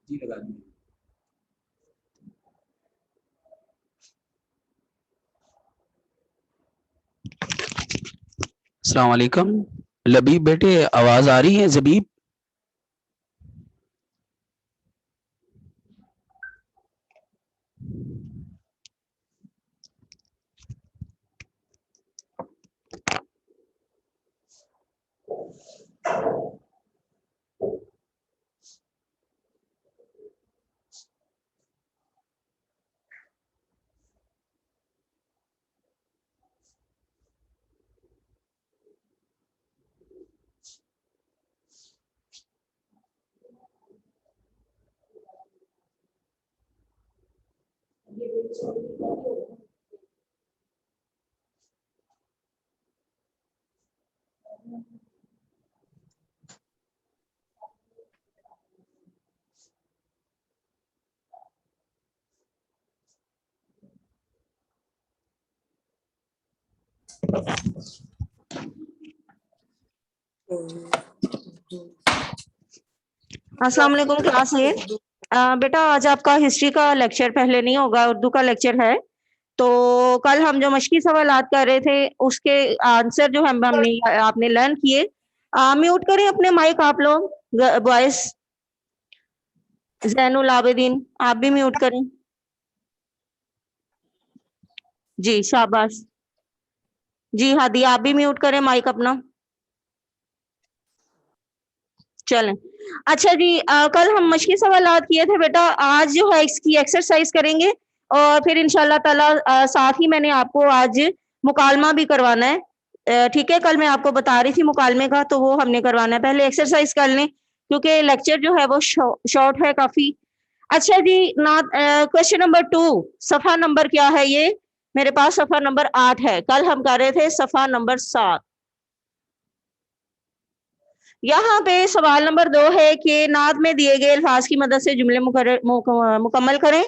जी लगा दीजिए। अस्सलाम वालेकुम। लबीब बेटे आवाज आ रही है? जबीब अस्सलाम वालेकुम क्लास है। बेटा आज आपका हिस्ट्री का लेक्चर पहले नहीं होगा, उर्दू का लेक्चर है। तो कल हम जो मशकी सवालात कर रहे थे उसके आंसर जो हमने आपने लर्न किए। म्यूट करें अपने माइक आप लोग बॉयज। जैनुल आबिदीन आप भी म्यूट करें। जी शाबाश। जी हादी आप भी म्यूट करें माइक अपना। चलें। अच्छा जी, कल हम मशकी सवालात किए थे बेटा, आज जो है इसकी एक्सरसाइज करेंगे और फिर इंशाल्लाह ताला साथ ही मैंने आपको आज मुकालमा भी करवाना है। ठीक है, कल मैं आपको बता रही थी मुकालमे का, तो वो हमने करवाना है। पहले एक्सरसाइज कर लें क्योंकि लेक्चर जो है वो शॉर्ट है काफी। अच्छा जी, क्वेश्चन नंबर 2, सफा नंबर क्या है? ये मेरे पास सफा नंबर 8 है। कल हम कर रहे थे सफा नंबर 7। यहाँ पे सवाल नंबर 2 है कि नात में दिए गए अल्फाज की मदद से जुमले मुकम्मल करें।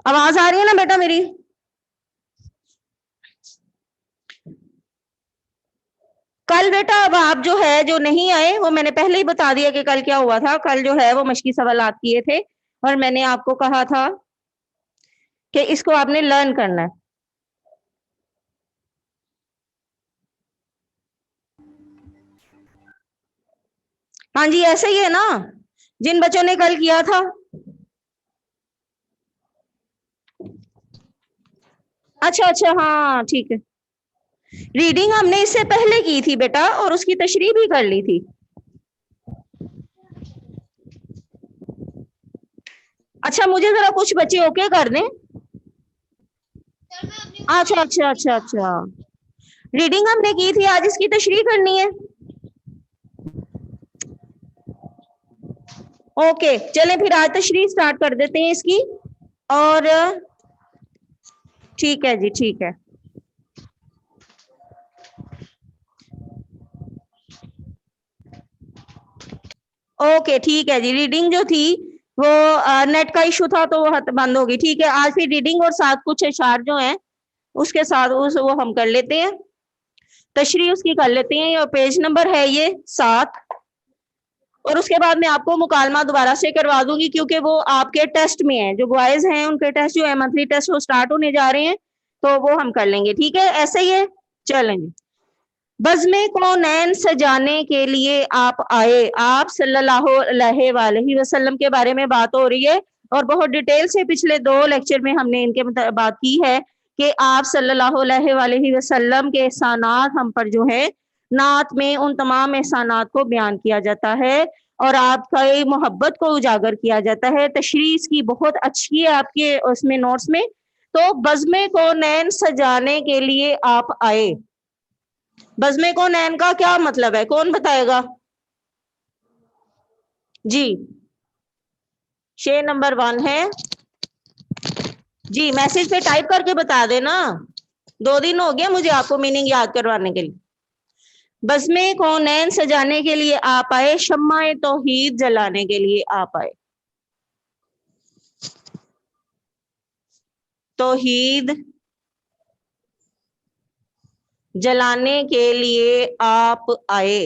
आवाज आ रही है ना बेटा मेरी? कल बेटा अब आप जो है जो नहीं आए वो मैंने पहले ही बता दिया कि कल क्या हुआ था। कल जो है वो मशकी सवालात किए थे और मैंने आपको कहा था कि इसको आपने लर्न करना है। हाँ जी ऐसे ही है ना, जिन बच्चों ने कल किया था। अच्छा अच्छा हाँ ठीक है। रीडिंग हमने इससे पहले की थी बेटा और उसकी तशरीह भी कर ली थी। अच्छा मुझे जरा कुछ बच्चे ओके कर दें। अच्छा अच्छा अच्छा अच्छा, रीडिंग हमने की थी, आज इसकी तशरीह करनी है। ओके चलें फिर आज तशरीह स्टार्ट कर देते हैं इसकी। और ठीक है जी ठीक है। ओके ठीक है जी, रीडिंग जो थी वो नेट का इशू था तो वो बंद होगी। ठीक है, आज फिर रीडिंग और साथ कुछ इशार जो हैं उसके साथ वो हम कर लेते हैं, तशरीह उसकी कर लेते हैं। और पेज नंबर है ये 7 और उसके बाद मैं आपको मुकालमा दोबारा से करवा दूंगी क्योंकि वो आपके टेस्ट में है। जो बॉयज हैं उनके टेस्ट जो है मंथली टेस्ट वो स्टार्ट होने जा रहे हैं तो वो हम कर लेंगे। ठीक है ऐसे ही है, चलेंगे। बज़्म कौनैन सजाने के लिए आप आए। आप सल्लल्लाहु अलैहि वसल्लम के बारे में बात हो रही है और बहुत डिटेल से पिछले 2 लेक्चर में हमने इनके बात की है कि आप सल्लल्लाहु अलैहि वसल्लम के एहसानात हम पर जो है नात में उन तमाम एहसानात को बयान किया जाता है और आपका मोहब्बत को उजागर किया जाता है। तशरीह की बहुत अच्छी है आपके उसमें नोट्स में। तो बज़्म कौनैन सजाने के लिए आप आए, बज़्म कौनैन का क्या मतलब है? कौन बताएगा जी? शेर नंबर 1 है जी, मैसेज पे टाइप करके बता देना। 2 दिन हो गया मुझे आपको मीनिंग याद करवाने के लिए। बज़्म कौनैन सजाने के लिए आप आए, शम्माए तौहीद जलाने के लिए आप आए। तौहीद जलाने के लिए आप आए।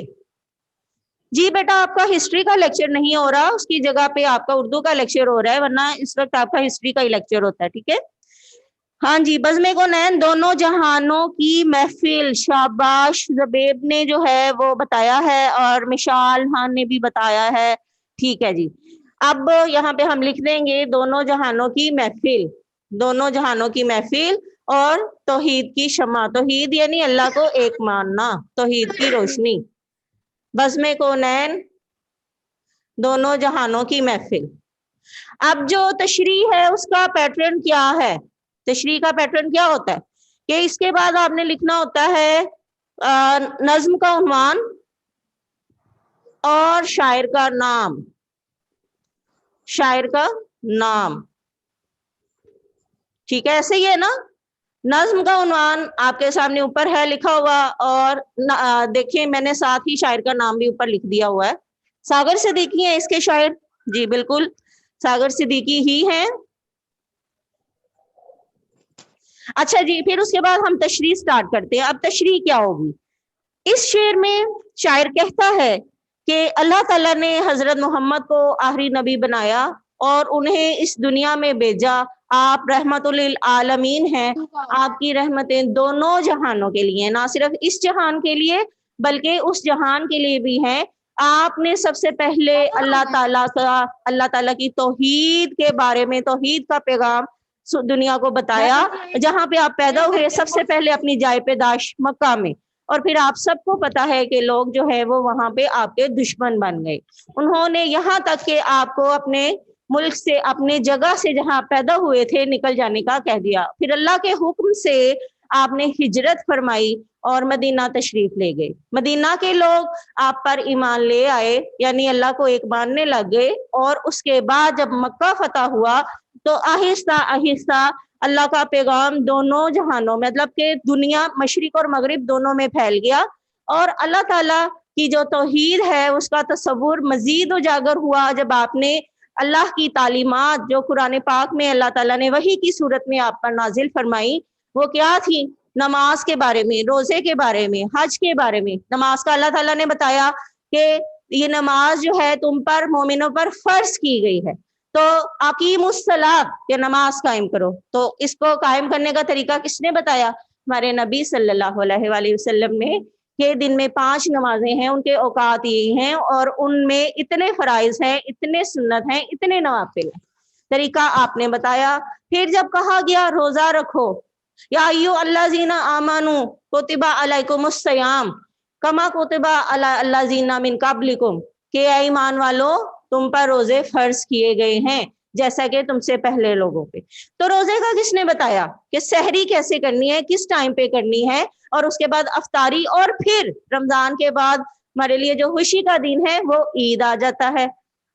जी बेटा आपका हिस्ट्री का लेक्चर नहीं हो रहा, उसकी जगह पे आपका उर्दू का लेक्चर हो रहा है, वरना इस वक्त आपका हिस्ट्री का ही लेक्चर होता है, ठीक है। हाँ जी, बज़्म कौनैन दोनों जहानों की महफिल, शाबाश, ज़बेब ने जो है वो बताया है और मिशाल खान ने भी बताया है, ठीक है जी। अब यहाँ पे हम लिख देंगे दोनों जहानों की महफिल, दोनों जहानों की महफिल और तौहीद की शम्मा। तौहीद यानी अल्लाह को एक मानना, तौहीद की रोशनी। बज़्म कौनैन दोनों जहानों की महफिल। अब जो तशरीह है उसका पैटर्न क्या है, तशरीह का पैटर्न क्या होता है कि इसके बाद आपने लिखना होता है नज्म का उन्वान और शायर का नाम, शायर का नाम, ठीक है, ऐसे ही है ना। नज्म का उन्वान आपके सामने ऊपर है लिखा हुआ, और देखिए मैंने साथ ही शायर का नाम भी ऊपर लिख दिया हुआ है। सागर सिद्दीकी है इसके शायर, जी बिल्कुल सागर सिद्दीकी ही हैं। अच्छा जी, फिर उसके बाद हम तशरीह स्टार्ट करते हैं। अब तशरीह क्या होगी, इस शेर में शायर कहता है कि अल्लाह ताला ने हजरत मोहम्मद को आखिरी नबी बनाया और उन्हें इस दुनिया में भेजा। आप रहमतुल लिल आलमीन हैं, आपकी रहमतें दोनों जहानों के लिए, ना सिर्फ इस जहान के लिए बल्कि उस जहान के लिए भी हैं। आपने सबसे पहले अल्लाह ताला की तौहीद के बारे में, तौहीद का पैगाम दुनिया को बताया। जहाँ पे आप पैदा हुए सबसे पहले अपनी जाय पैदाश मक्का में, और फिर आप सबको पता है कि लोग जो है वो वहां पे आपके दुश्मन बन गए। उन्होंने यहाँ तक कि आपको अपने मुल्क से, अपने जगह से जहाँ पैदा हुए थे निकल जाने का कह दिया। फिर अल्लाह के हुक्म से आपने हिजरत फरमाई और मदीना तशरीफ ले गए। मदीना के लोग आप पर ईमान ले आए, यानी अल्लाह को एक मानने लग गए। और उसके बाद जब मक्का फतह हुआ तो आहिस्ता आहिस्ता अल्लाह का पैगाम दोनों जहानों में, मतलब कि दुनिया मशरिक और मगरिब दोनों में फैल गया, और अल्लाह ताला की जो तौहीद है उसका तसव्वुर मजीद उजागर हुआ जब आपने अल्लाह की तालीमात जो कुरान पाक में अल्लाह ताला ने वही की सूरत में आप पर नाजिल फरमाई, वो क्या थी, नमाज के बारे में, रोजे के बारे में, हज के बारे में। नमाज का अल्लाह ताला ने बताया कि ये नमाज जो है तुम पर, मोमिनों पर फर्ज की गई है, तो अकीमुस्सलात, ये नमाज कायम करो। तो इसको कायम करने का तरीका किसने बताया, हमारे नबी सल्लल्लाहु अलैहि वसल्लम ने, कि दिन में 5 नमाजें हैं, उनके औकात ये हैं और उनमें इतने फराइज हैं, इतने सुन्नत हैं, इतने नवाफिल हैं, तरीका आपने बताया। फिर जब कहा गया रोजा रखो, या अय्युहल्लज़ीना आमनू कुतिबा अलैकुमुस सियाम कमा कुतिबा अला अल्लज़ीना मिन क़ब्लिकुम, के ईमान वालों तुम पर रोजे फर्ज किए गए हैं जैसा कि तुमसे पहले लोगों पे। तो रोजे का किसने बताया कि सहरी कैसे करनी है, किस टाइम पे करनी है, और उसके बाद अफ्तारी, और फिर रमजान के बाद हमारे लिए जो खुशी का दिन है वो ईद आ जाता है।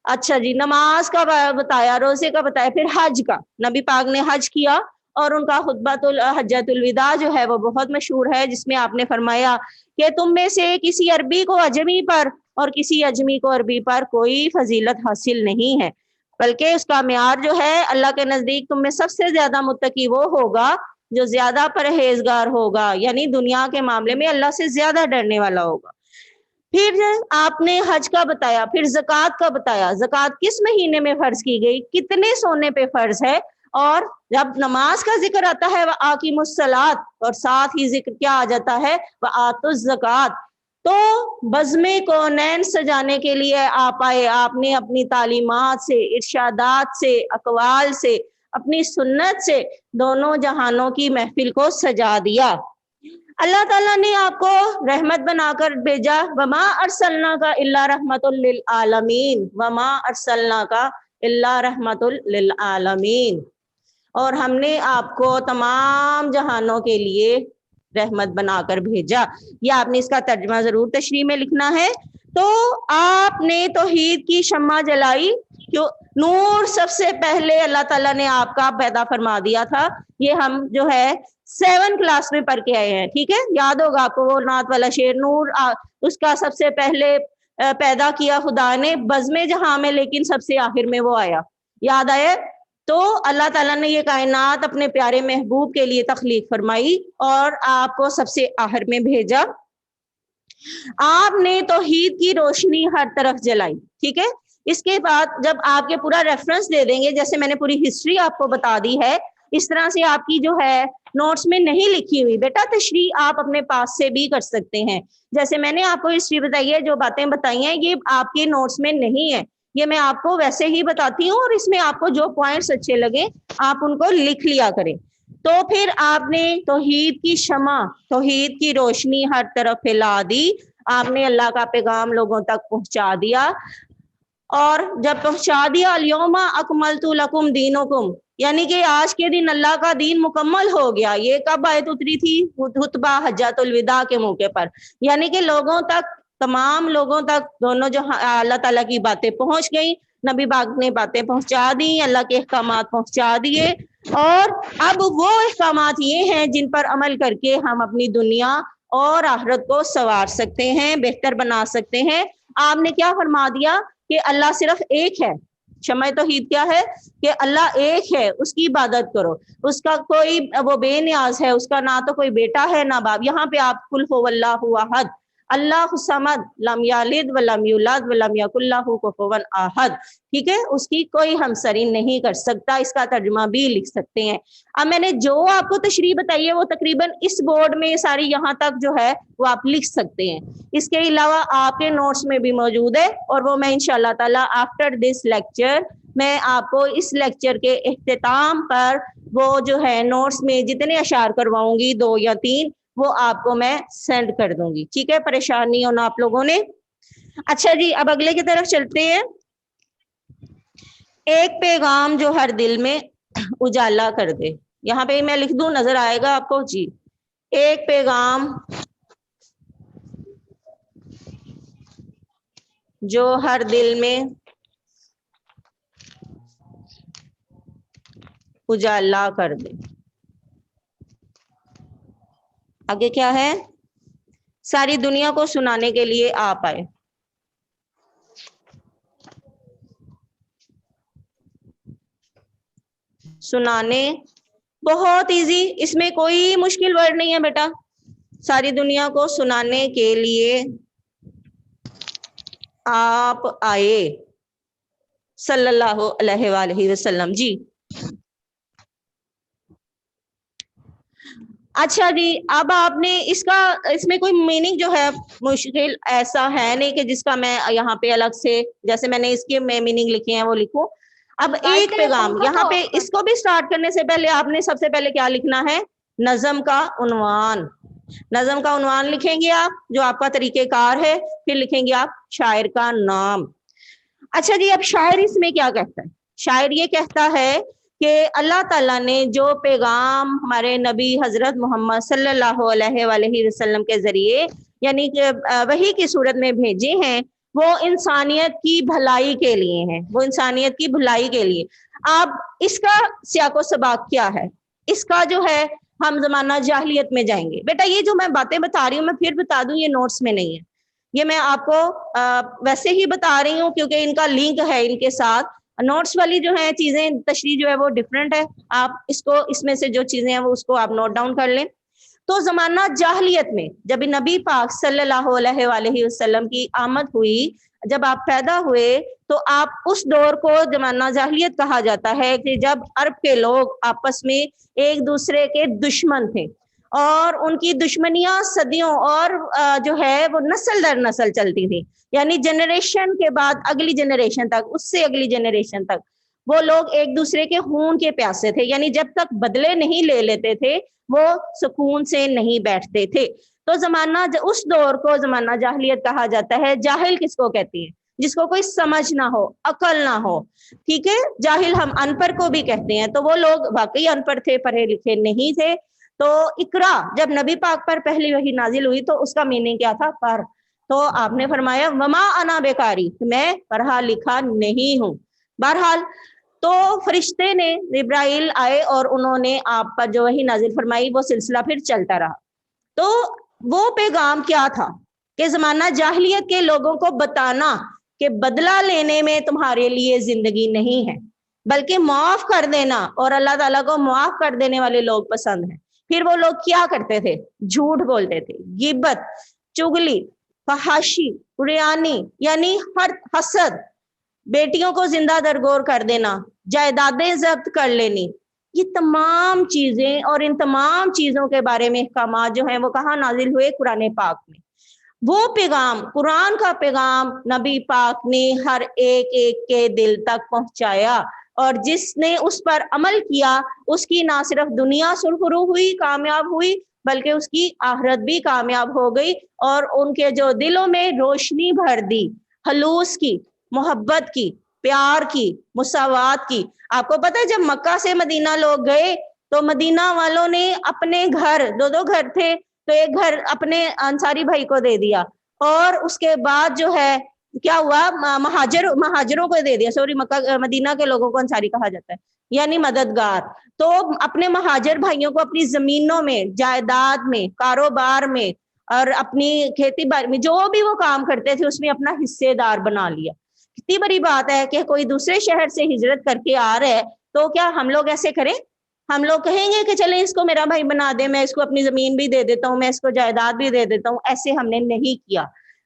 अच्छा जी, नमाज का बताया, रोजे का बताया, फिर हज का, नबी पाक ने हज किया और उनका खुतबतुल हज्जतुल विदा जो है वो बहुत मशहूर है, जिसमें आपने फरमाया कि तुम में से किसी अरबी को अजमी पर और किसी अजमी को अरबी पर कोई फजीलत हासिल नहीं है, बल्कि उसका म्यार जो है अल्लाह के नजदीक तुम में सबसे ज्यादा मुत्तकी वो होगा जो ज्यादा परहेजगार होगा, यानी दुनिया के मामले में अल्लाह से ज्यादा डरने वाला होगा। फिर आपने हज का बताया, फिर ज़कात का बताया, ज़कात किस महीने में फर्ज की गई, कितने सोने पे फर्ज है, और जब नमाज का जिक्र आता है वह आकीमुस्सलात, और साथ ही जिक्र क्या आ जाता है, वह आतुज़ ज़कात। तो बज़्म कौनैन सजाने के लिए आप आए, आपने अपनी तालीमात से, इरशादात से, अकवाल से, अपनी सुन्नत से दोनों जहानों की महफिल को सजा दिया। अल्लाह ताला ने आपको रहमत बनाकर भेजा, वमा अरसलना का इल्ला रहमतुल लिल आलमीन, वमा अरसलना का इल्ला रहमतुल लिल आलमीन, और हमने आपको तमाम जहानों के लिए रहमत बनाकर भेजा। ये आपने इसका तर्जुमा जरूर तशरीह में लिखना है। तो आपने तौहीद की शम्मा जलाई, क्यों, नूर सबसे पहले अल्लाह ताला ने आपका पैदा फरमा दिया था। ये हम जो है 7 क्लास में पढ़ के आए हैं, ठीक है, याद होगा आपको वो नात वाला शेर, नूर उसका सबसे पहले पैदा किया खुदा ने बज़्म जहां में, लेकिन सबसे आखिर में वो आया, याद आया। तो अल्लाह ताला ने ये कायनात अपने प्यारे महबूब के लिए तख्लीक फरमाई और आपको सबसे आखिर में भेजा। आपने तौहीद की रोशनी हर तरफ जलाई, ठीक है। इसके बाद जब आपके पूरा रेफरेंस दे देंगे, जैसे मैंने पूरी हिस्ट्री आपको बता दी है, इस तरह से आपकी जो है नोट्स में नहीं लिखी हुई, बेटा तशरीह आप अपने पास से भी कर सकते हैं। जैसे मैंने आपको हिस्ट्री बताई है, जो बातें बताई हैं, ये आपके नोट्स में नहीं है, ये मैं आपको वैसे ही बताती हूँ, और इसमें आपको जो पॉइंट्स अच्छे लगे आप उनको लिख लिया करें। तो फिर आपने तौहीद की शमा, तौहीद की रोशनी हर तरफ फैला दी, आपने अल्लाह का पैगाम लोगों तक पहुंचा दिया, और जब पहुंचा दिया, अल-यौमा अकमलतु लकुम दीनुकुम, यानी कि आज के दिन अल्लाह का दीन मुकम्मल हो गया। ये कब आयत उतरी थी? खुतबा हज्जतुल विदा के मौके पर, यानी कि लोगों तक, तमाम लोगों तक दोनों जो अल्लाह ताला की बातें पहुंच गई, नबी पाक ने बातें पहुंचा दी, अल्लाह के अहकामात पहुंचा दिए, और अब वो अहकामात ये हैं जिन पर अमल करके हम अपनी दुनिया और आखिरत को संवार सकते हैं, बेहतर बना सकते हैं। आपने क्या फरमा दिया कि अल्लाह सिर्फ एक है। शमा तौहीद क्या है? कि अल्लाह एक है, उसकी इबादत करो, उसका कोई वो बेनियाज है, उसका ना तो कोई बेटा है ना बाप। यहाँ पे आप कुल हुवल्लाहु अहद, अल्लाहु समद, लम यलिद व लम यूलद व लम यकुल लहू कुफुवन अहद, ठीक है, उसकी कोई हमसरी नहीं कर सकता, इसका तर्जुमा भी लिख सकते हैं। अब मैंने जो आपको तशरीह बताई है वो तकरीबन इस बोर्ड में सारी यहाँ तक जो है वो आप लिख सकते हैं। इसके अलावा आपके नोट्स में भी मौजूद है, और वो मैं इंशाल्लाह ताला आफ्टर दिस लेक्चर, मैं आपको इस लेक्चर के इख्तिताम पर वो जो है नोट्स में जितने अशार करवाऊंगी, 2 या 3, वो आपको मैं सेंड कर दूंगी, ठीक है। परेशान नहीं होना आप लोगों ने। अच्छा जी, अब अगले की तरफ चलते हैं। एक पैगाम जो हर दिल में उजाला कर दे, यहाँ पे मैं लिख दूं, नजर आएगा आपको जी। एक पैगाम जो हर दिल में उजाला कर दे। आगे क्या है? सारी दुनिया को सुनाने के लिए आप आए। सुनाने, बहुत इजी, इसमें कोई मुश्किल वर्ड नहीं है बेटा। सारी दुनिया को सुनाने के लिए आप आए, सल्लल्लाहु अलैहि वसल्लम जी। अच्छा जी, अब आपने इसमें कोई मीनिंग जो है मुश्किल ऐसा है नहीं कि जिसका मैं यहाँ पे अलग से, जैसे मैंने इसके में मीनिंग लिखे हैं वो लिखूं। अब एक पैगाम, यहाँ पे इसको भी स्टार्ट करने से पहले आपने सबसे पहले क्या लिखना है? नज़म का उन्वान। नज़म का उन्वान लिखेंगे आप, जो आपका तरीकेकार है, फिर लिखेंगे आप शायर का नाम। अच्छा जी, अब शायर इसमें क्या कहता है? शायर ये कहता है कि अल्लाह ताला ने जो पैगाम हमारे नबी हजरत मोहम्मद सल्लल्लाहु अलैहि वसल्लम के जरिए, यानी कि वही की सूरत में भेजे हैं, वो इंसानियत की भलाई के लिए हैं, वो इंसानियत की भलाई के लिए। अब इसका सियाको सबाक क्या है? इसका जो है, हम जमाना जाहिलियत में जाएंगे। बेटा ये जो मैं बातें बता रही हूँ, मैं फिर बता दूं, ये नोट्स में नहीं है, ये मैं आपको वैसे ही बता रही हूँ क्योंकि इनका लिंक है इनके साथ। नोट्स वाली जो है चीजें, तशरीह जो है वो डिफरेंट है। आप इसको, इसमें से जो चीजें हैं वो उसको आप नोट डाउन कर लें। तो जमाना जाहिलियत में जब नबी पाक सल्लल्लाहु अलैहि वसल्लम की आमद हुई, जब आप पैदा हुए, तो आप उस दौर को जमाना जाहिलियत कहा जाता है कि जब अरब के लोग आपस में एक दूसरे के दुश्मन थे, और उनकी दुश्मनियां सदियों और जो है वो नस्ल दर नस्ल चलती थी, यानी जनरेशन के बाद अगली जनरेशन तक, उससे अगली जनरेशन तक वो लोग एक दूसरे के खून के प्यासे थे, यानी जब तक बदले नहीं ले लेते थे वो सुकून से नहीं बैठते थे। तो जमाना, उस दौर को जमाना जाहिलियत कहा जाता है। जाहिल किसको कहती है? जिसको कोई समझ ना हो, अकल ना हो, ठीक है। जाहिल हम अनपढ़ को भी कहते हैं। तो वो लोग वाकई अनपढ़ थे, पढ़े लिखे नहीं थे। तो इकरा, जब नबी पाक पर पहली वही नाजिल हुई तो उसका मीनिंग क्या था? पढ़। तो आपने फरमाया वमा अना बेकारी, मैं पढ़ा लिखा नहीं हूँ। बहरहाल, तो फरिश्ते ने, इब्राहिल आए और उन्होंने आप पर जो वही नाजिल फरमाई, वो सिलसिला फिर चलता रहा। तो वो पैगाम क्या था कि जमाना जाहिलियत के लोगों को बताना कि बदला लेने में तुम्हारे लिए जिंदगी नहीं है, बल्कि माफ कर देना, और अल्लाह ताला को माफ कर देने वाले लोग पसंद हैं। फिर वो लोग क्या करते थे? झूठ बोलते थे, गिबत, चुगली, फहाशी, रियानी यानी हर हसद, बेटियों को जिंदा दरगोर कर देना, जायदादें जब्त कर लेनी, ये तमाम चीजें और इन तमाम चीजों के बारे में अहकामात जो हैं वो कहाँ नाजिल हुए? कुरान पाक में। वो पैगाम, कुरान का पैगाम नबी पाक ने हर एक एक के दिल तक पहुंचाया, और जिसने उस पर अमल किया उसकी ना सिर्फ दुनिया सुरखरू हुई, कामयाब हुई, बल्कि उसकी आखिरत भी कामयाब हो गई, और उनके जो दिलों में रोशनी भर दी, खलूस की, मोहब्बत की, प्यार की, मुसावात की। आपको पता है जब मक्का से मदीना लोग गए तो मदीना वालों ने अपने घर, दो दो घर थे, तो एक घर अपने अंसारी भाई को दे दिया, और उसके बाद जो है क्या हुआ, महाजरों को दे दिया, सॉरी, मक्का मदीना के लोगों को अंसारी कहा जाता है, यानी मददगार। तो अपने महाजर भाइयों को अपनी जमीनों में, जायदाद में, कारोबार में और अपनी खेती बाड़ी में जो भी वो काम करते थे उसमें अपना हिस्सेदार बना लिया। कितनी बड़ी बात है कि कोई दूसरे शहर से हिजरत करके आ रहा है, तो क्या हम लोग ऐसे करें? हम लोग कहेंगे कि चले इसको मेरा भाई बना दे, मैं इसको अपनी जमीन भी दे देता हूँ, मैं इसको जायदाद भी दे देता हूँ। ऐसे हमने नहीं किया,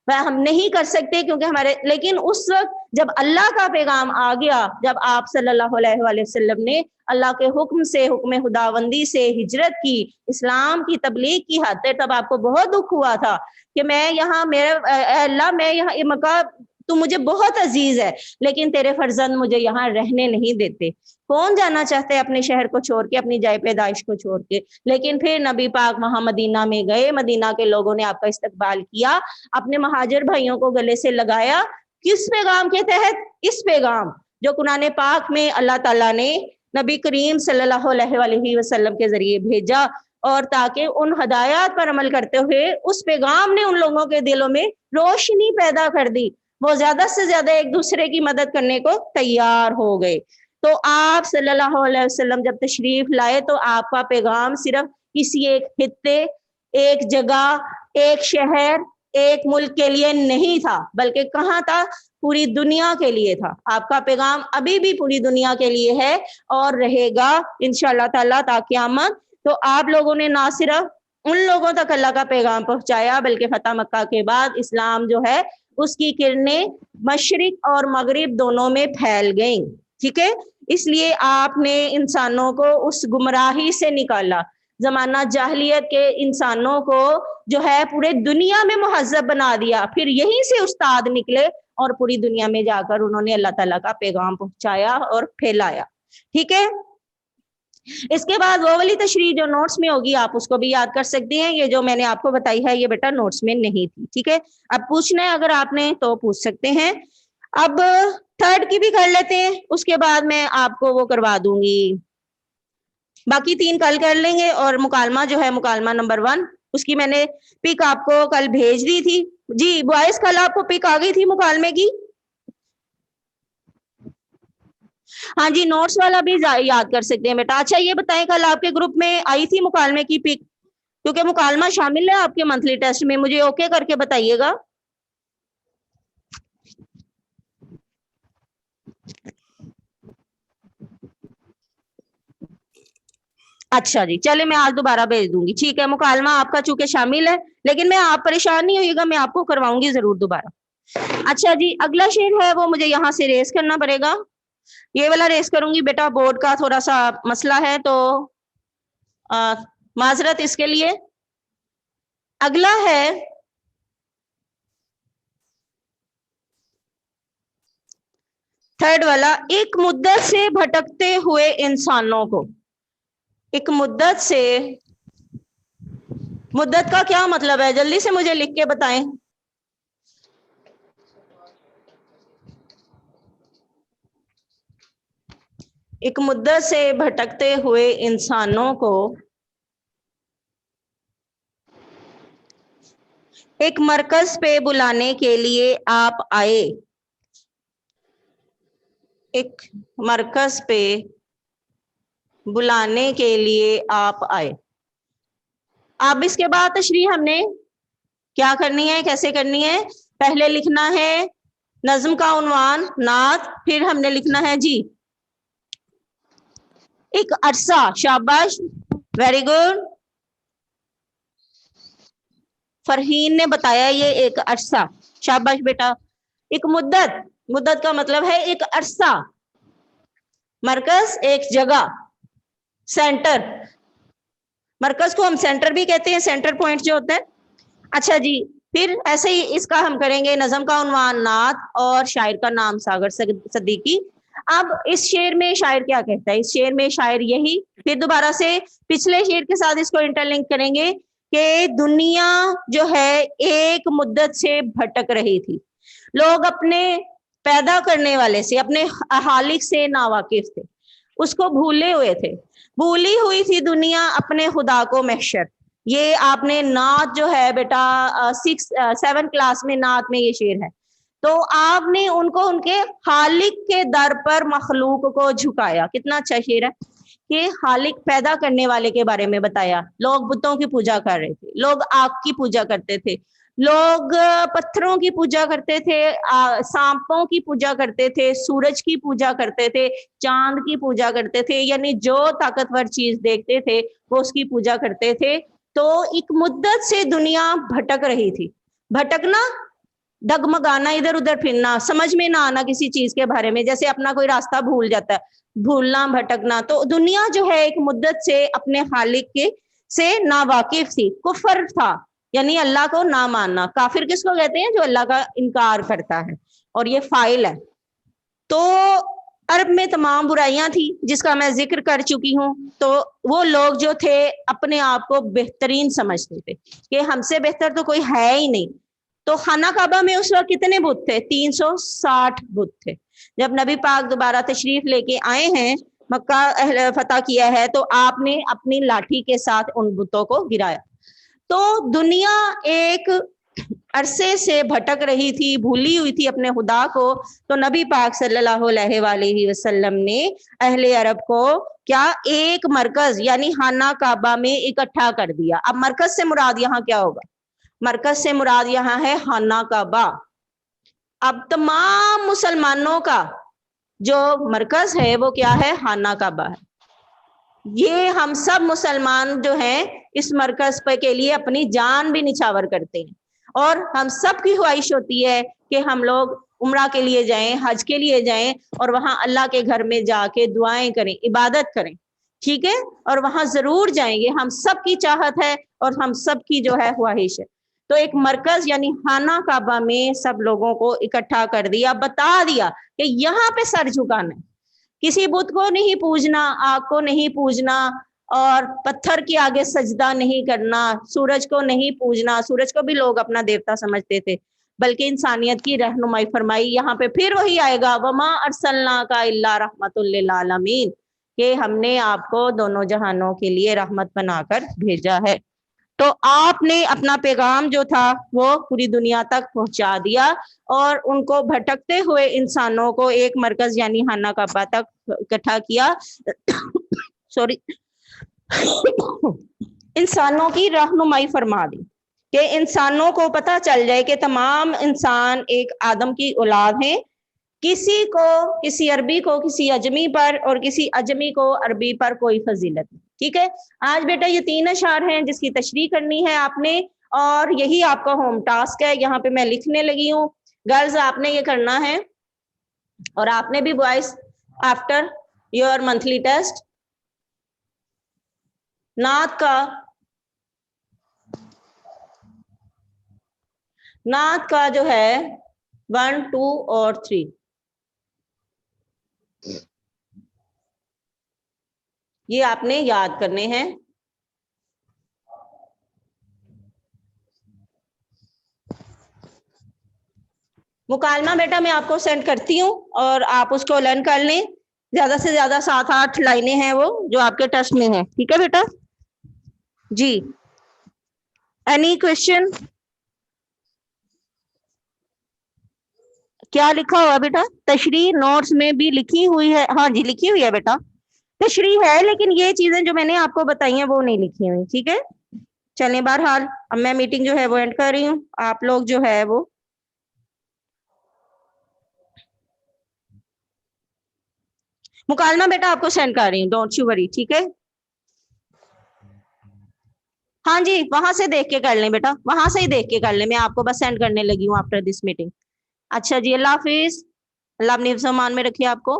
वह हम नहीं कर सकते क्योंकि हमारे, लेकिन उस वक्त जब अल्लाह का पैगाम आ गया, जब आप सल्लल्लाहु अलैहि वसल्लम ने अल्लाह के हुक्म से, हुक्म खुदावंदी से हिजरत की, इस्लाम की तबलीग की खातिर, तब आपको बहुत दुख हुआ था कि मैं यहाँ, मेरा अल्लाह, मैं यहाँ मक्का तू मुझे बहुत अजीज है, लेकिन तेरे फर्जंद मुझे यहाँ रहने नहीं देते। कौन जाना चाहते है अपने शहर को छोड़ के, अपनी जाय पैदाइश को छोड़ के? लेकिन फिर नबी पाक वहां मदीना में गए, मदीना के लोगों ने आपका इस्तकबाल किया, अपने महाजिर भाइयों को गले से लगाया। किस पैगाम के तहत? इस पैगाम जो कुरान पाक में अल्लाह ताला ने नबी करीम सल्लल्लाहु अलैहि वसल्लम के जरिए भेजा, और ताकि उन हदायत पर अमल करते हुए उस पैगाम ने उन लोगों के दिलों में रोशनी पैदा कर दी, वो ज्यादा से ज्यादा एक दूसरे की मदद करने को तैयार हो गए। तो आप सल्लल्लाहु अलैहि वसल्लम जब तशरीफ लाए तो आपका पैगाम सिर्फ किसी एक खित्ते, एक जगह, एक शहर, एक मुल्क के लिए नहीं था, बल्कि कहाँ था? पूरी दुनिया के लिए था। आपका पैगाम अभी भी पूरी दुनिया के लिए है और रहेगा इंशाअल्लाह ताला ता क़यामत। तो आप लोगों ने ना सिर्फ उन लोगों तक अल्लाह का पैगाम पहुंचाया, बल्कि फतह मक्का के बाद इस्लाम जो है उसकी किरणें मशरिक और मगरिब दोनों में फैल गई। ठीक है, इसलिए आपने इंसानों को उस गुमराही से निकाला, जमाना जाहलियत के इंसानों को जो है पूरे दुनिया में मुहज्जब बना दिया, फिर यहीं से उस्ताद निकले और पूरी दुनिया में जाकर उन्होंने अल्लाह ताला का पैगाम पहुंचाया और फैलाया। ठीक है, इसके बाद वो वाली तशरीह जो नोट्स में होगी आप उसको भी याद कर सकते हैं। ये जो मैंने आपको बताई है ये बेटा नोट्स में नहीं थी। ठीक है, अब पूछना है अगर आपने तो पूछ सकते हैं। अब थर्ड की भी कर लेते हैं, उसके बाद मैं आपको वो करवा दूंगी, बाकी तीन कल कर लेंगे। और मुकालमा जो है, मुकालमा नंबर 1, उसकी मैंने पिक आपको कल भेज दी थी। जी बॉयज, कल आपको पिक आ गई थी मुकालमे की? हाँ जी, नोट्स वाला भी याद कर सकते हैं बेटा। अच्छा ये बताएं, कल आपके ग्रुप में आई थी मुकालमे की पिक? क्योंकि मुकालमा शामिल है आपके मंथली टेस्ट में, मुझे ओके करके बताइएगा। अच्छा जी, चले मैं आज दोबारा भेज दूंगी। ठीक है, मुकालमा आपका चूंकि शामिल है, लेकिन मैं, आप परेशान नहीं होइएगा, मैं आपको करवाऊंगी जरूर दोबारा। अच्छा जी, अगला शेर है वो मुझे यहाँ से रेस करना पड़ेगा, ये वाला रेस करूंगी बेटा, बोर्ड का थोड़ा सा मसला है तो माजरत इसके लिए। अगला है थर्ड वाला, एक मुद्दत से भटकते हुए इंसानों को। एक मुद्दत से, मुद्दत का क्या मतलब है? जल्दी से मुझे लिख के बताएं। एक मुद्दत से भटकते हुए इंसानों को एक मरकज पे बुलाने के लिए आप आए। एक मरकज पे बुलाने के लिए आप आए। अब इसके बाद तशरीह हमने क्या करनी है, कैसे करनी है? पहले लिखना है नज्म का उन्वान, नात, फिर हमने लिखना है जी एक अरसा। शाबाश, वेरी गुड। फरहीन ने बताया ये एक अरसा, शाबाश बेटा। एक मुद्दत, मुद्दत का मतलब है एक अरसा, मरकज एक जगह, सेंटर, मरकज को हम सेंटर भी कहते हैं, सेंटर पॉइंट जो होता है। अच्छा जी, फिर ऐसे ही इसका हम करेंगे नज़म का उन्वान नात और शायर का नाम सागर सदीकी। अब इस शेर में शायर क्या कहता है? इस शेर में शायर यही, फिर दोबारा से पिछले शेर के साथ इसको इंटरलिंक करेंगे कि दुनिया जो है एक मुद्दत से भटक रही थी, लोग अपने पैदा करने वाले से, अपने खालिक से नावाकिफ थे, उसको भूले हुए थे, भूली हुई थी दुनिया अपने खुदा को महशर। ये आपने नात जो है बेटा 7 क्लास में नात में ये शेर है। तो आपने उनको उनके खालिक के दर पर मखलूक को झुकाया। कितना अच्छा शेर है कि खालिक पैदा करने वाले के बारे में बताया। लोग बुतों की पूजा कर रहे थे, लोग आग की पूजा करते थे, लोग पत्थरों की पूजा करते थे, सांपों की पूजा करते थे, सूरज की पूजा करते थे, चांद की पूजा करते थे, यानी जो ताकतवर चीज देखते थे वो उसकी पूजा करते थे। तो एक मुद्दत से दुनिया भटक रही थी। भटकना, डगमगाना, इधर उधर फिरना, समझ में ना आना किसी चीज के बारे में, जैसे अपना कोई रास्ता भूल जाता है, भूलना, भटकना। तो दुनिया जो है एक मुद्दत से अपने खालिक के से नावाकिफ थी। कुफर था यानी अल्लाह को ना मानना। काफिर किसको कहते हैं? जो अल्लाह का इनकार करता है, और ये फाइल है। तो अरब में तमाम बुराइयां थी जिसका मैं जिक्र कर चुकी हूँ। तो वो लोग जो थे अपने आप को बेहतरीन समझते थे कि हमसे बेहतर तो कोई है ही नहीं। तो खाना काबा में उस वक्त कितने बुत थे? 360 बुत थे। जब नबी पाक दोबारा तशरीफ लेके आए हैं, मक्का फतह किया है, तो आपने अपनी लाठी के साथ उन बुतों को गिराया। तो दुनिया एक अरसे से भटक रही थी, भूली हुई थी अपने खुदा को। तो नबी पाक सल्लल्लाहु अलैहि वसल्लम ने अहले अरब को क्या एक मरकज यानी खाना काबा में इकट्ठा कर दिया। अब मरकज से मुराद यहाँ क्या होगा? मरकज से मुराद यहाँ है खाना काबा। अब तमाम मुसलमानों का जो मरकज है वो क्या है? खाना काबा है। ये हम सब मुसलमान जो हैं इस मरकज पे के लिए अपनी जान भी निछावर करते हैं, और हम सब की ख्वाहिश होती है कि हम लोग उम्रा के लिए जाएं, हज के लिए जाएं, और वहां अल्लाह के घर में जाके दुआएं करें, इबादत करें। ठीक है, और वहां जरूर जाएंगे, हम सब की चाहत है और हम सब की जो है ख्वाहिश है। तो एक मरकज यानी खाना काबा में सब लोगों को इकट्ठा कर दिया, बता दिया कि यहाँ पे सर झुकाना है, किसी बुत को नहीं पूजना, आग को नहीं पूजना, और पत्थर के आगे सजदा नहीं करना, सूरज को नहीं पूजना। सूरज को भी लोग अपना देवता समझते थे, बल्कि इंसानियत की रहनुमाई फरमाई। यहाँ पे फिर वही आएगा, वमा अरसलना का इल्ला रहमतुल लिल आलमीन, कि हमने आपको दोनों जहानों के लिए रहमत बनाकर भेजा है। तो आपने अपना पैगाम जो था वो पूरी दुनिया तक पहुंचा दिया, और उनको भटकते हुए इंसानों को एक मरकज यानी खाना काबा तक इकट्ठा किया। सॉरी, इंसानों की रहनुमाई फरमा दी कि इंसानों को पता चल जाए कि तमाम इंसान एक आदम की औलाद हैं। किसी को, किसी अरबी को किसी अजमी पर, और किसी अजमी को अरबी पर कोई फजीलत नहीं। ठीक है, आज बेटा ये 3 अशार हैं जिसकी तशरीह करनी है आपने, और यही आपका होम टास्क है। यहाँ पे मैं लिखने लगी हूँ। गर्ल्स आपने ये करना है, और आपने भी boys after your monthly test नात का जो है 1, 2 और 3 ये आपने याद करने हैं। मुकालमा बेटा मैं आपको सेंड करती हूँ और आप उसको लर्न कर लें। ज्यादा से ज्यादा 7-8 लाइनें हैं वो जो आपके टेस्ट में है। ठीक है बेटा जी। Any question? क्या लिखा हुआ बेटा? तशरीह नोट्स में भी लिखी हुई है। हाँ जी लिखी हुई है बेटा, तशरीह है, लेकिन ये चीजें जो मैंने आपको बताई हैं वो नहीं लिखी हुई। ठीक है, चलें बहरहाल अब मैं मीटिंग जो है वो एंड कर रही हूँ। आप लोग जो है वो मुकालमा बेटा आपको सेंड कर रही हूँ, डोंट यू वरी। ठीक है। हाँ जी, वहां से देख के कर लें बेटा, वहां से ही देख के कर लें, मैं आपको बस सेंड करने लगी हूँ आफ्टर दिस मीटिंग। अच्छा जी, अल्लाह हाफिज, अल्लाह अपनी मान में रखिए आपको।